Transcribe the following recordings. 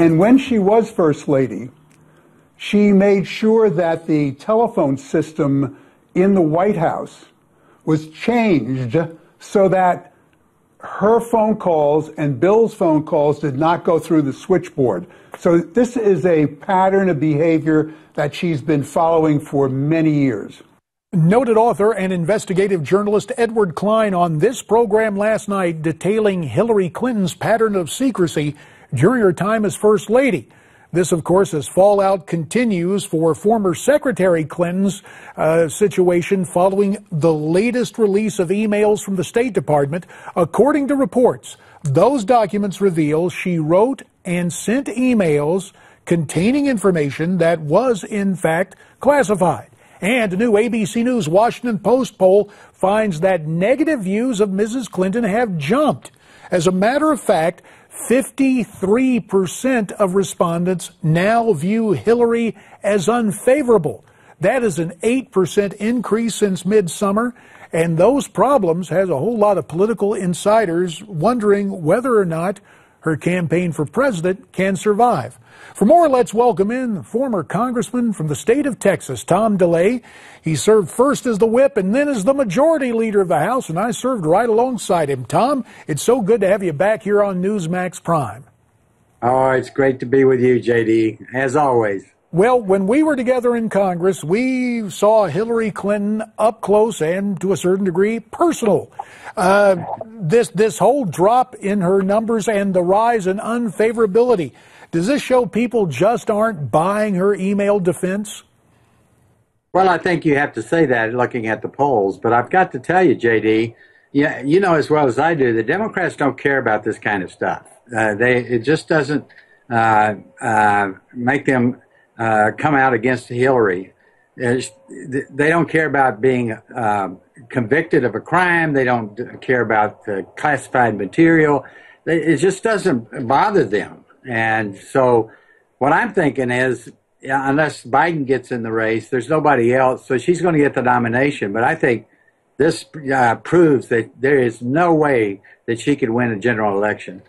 And when she was First Lady, she made sure that the telephone system in the White House was changed so that her phone calls and Bill's phone calls did not go through the switchboard. So this is a pattern of behavior that she's been following for many years. Noted author and investigative journalist Edward Klein on this program last night detailing Hillary Clinton's pattern of secrecy during her time as First Lady. This, of course, as fallout continues for former Secretary Clinton's situation following the latest release of emails from the State Department. According to reports, those documents reveal she wrote and sent emails containing information that was, in fact, classified. And a new ABC News Washington Post poll finds that negative views of Mrs. Clinton have jumped. As a matter of fact, 53% of respondents now view Hillary as unfavorable. That is an 8% increase since midsummer, and those problems has a whole lot of political insiders wondering whether or not her campaign for president can survive. For more, let's welcome in former Congressman from the state of Texas, Tom DeLay. He served first as the whip and then as the majority leader of the House, and I served right alongside him. Tom, it's so good to have you back here on Newsmax Prime. Oh, it's great to be with you, JD, as always. Well, when we were together in Congress, we saw Hillary Clinton up close and, to a certain degree, personal. This whole drop in her numbers and the rise in unfavorability, does this show people just aren't buying her email defense? Well, I think you have to say that looking at the polls, but I've got to tell you, JD, yeah, you know as well as I do, the Democrats don't care about this kind of stuff. It just doesn't make them come out against Hillary. They don't care about being convicted of a crime. They don't care about classified material. It just doesn't bother them. And so what I'm thinking is, unless Biden gets in the race, there's nobody else. So she's going to get the nomination. But I think this proves that there is no way that she could win a general election.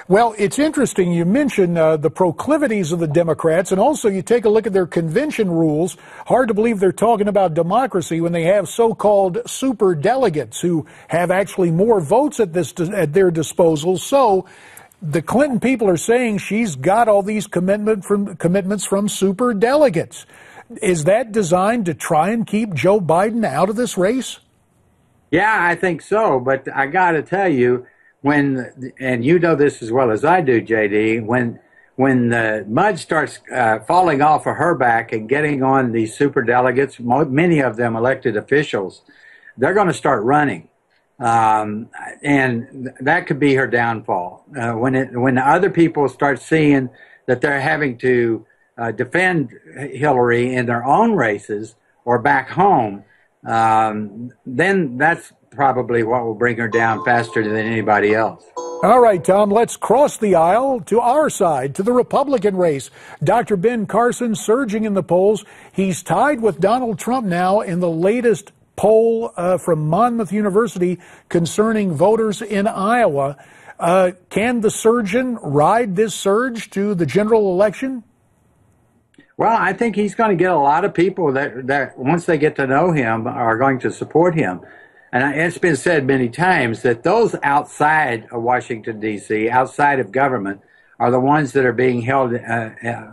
Well, it's interesting you mention the proclivities of the Democrats, and also you take a look at their convention rules. Hard to believe they're talking about democracy when they have so-called super delegates who have actually more votes at their disposal. So the Clinton people are saying she's got all these commitments from super delegates. Is that designed to try and keep Joe Biden out of this race? Yeah, I think so. But I got to tell you, and you know this as well as I do, JD, when the mud starts falling off of her back and getting on these super delegates, many of them elected officials, they're going to start running. And that could be her downfall. When the other people start seeing that they're having to defend Hillary in their own races or back home, then that's probably what will bring her down faster than anybody else. All right, Tom, let's cross the aisle to our side, to the Republican race. Dr. Ben Carson surging in the polls. He's tied with Donald Trump now in the latest poll from Monmouth University concerning voters in Iowa. Can the surgeon ride this surge to the general election? Well, I think he's going to get a lot of people that once they get to know him are going to support him. And it's been said many times that those outside of Washington, D.C., outside of government, are the ones that are being held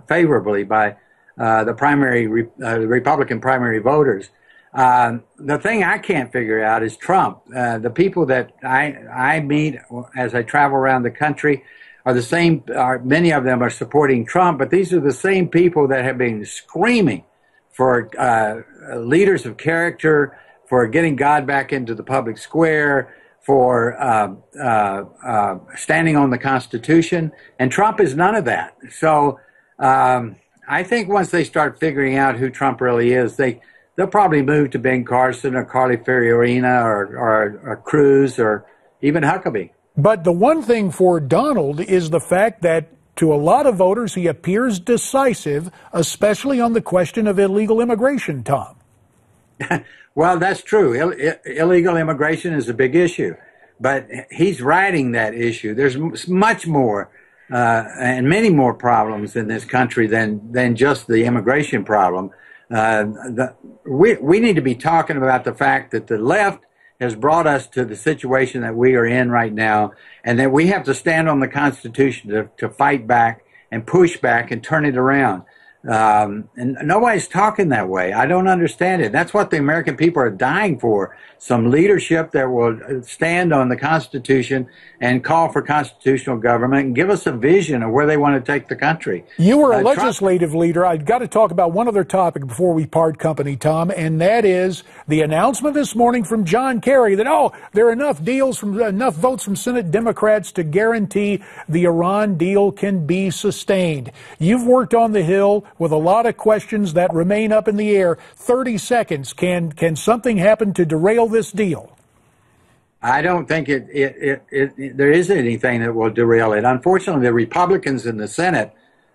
favorably by the Republican primary voters. The thing I can't figure out is Trump. The people that I meet as I travel around the country are the same. Many of them are supporting Trump, but these are the same people that have been screaming for leaders of character, for getting God back into the public square, for standing on the Constitution. And Trump is none of that. So I think once they start figuring out who Trump really is, they'll probably move to Ben Carson or Carly Fiorina or Cruz or even Huckabee. But the one thing for Donald is the fact that to a lot of voters, he appears decisive, especially on the question of illegal immigration, Tom. Well, that's true. Illegal immigration is a big issue, but he's riding that issue. There's much more and many more problems in this country than just the immigration problem. We need to be talking about the fact that the left has brought us to the situation that we are in right now, and that we have to stand on the Constitution to fight back and push back and turn it around. And nobody's talking that way. I don't understand it. That's what the American people are dying for. Some leadership that will stand on the Constitution and call for constitutional government and give us a vision of where they want to take the country. You were a legislative leader. I've got to talk about one other topic before we part company, Tom, and that is the announcement this morning from John Kerry that, there are enough votes from Senate Democrats to guarantee the Iran deal can be sustained. You've worked on the Hill with a lot of questions that remain up in the air. 30 seconds. Can something happen to derail this deal? I don't think there is anything that will derail it. Unfortunately, the Republicans in the Senate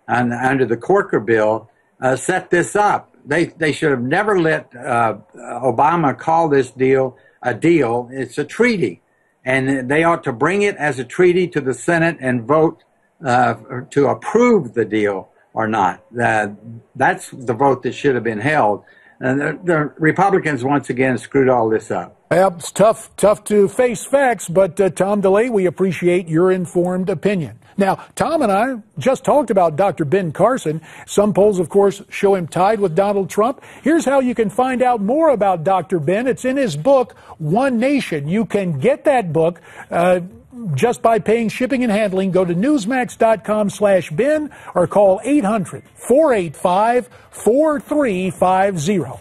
under the Corker bill set this up. They should have never let Obama call this deal a deal. It's a treaty, and they ought to bring it as a treaty to the Senate and vote to approve the deal or not. That's the vote that should have been held. And the Republicans, once again, screwed all this up. Well, it's tough to face facts, but Tom DeLay, we appreciate your informed opinion. Now, Tom and I just talked about Dr. Ben Carson. Some polls, of course, show him tied with Donald Trump. Here's how you can find out more about Dr. Ben. It's in his book, One Nation. You can get that book just by paying shipping and handling. Go to newsmax.com/Ben or call 800-485-4350.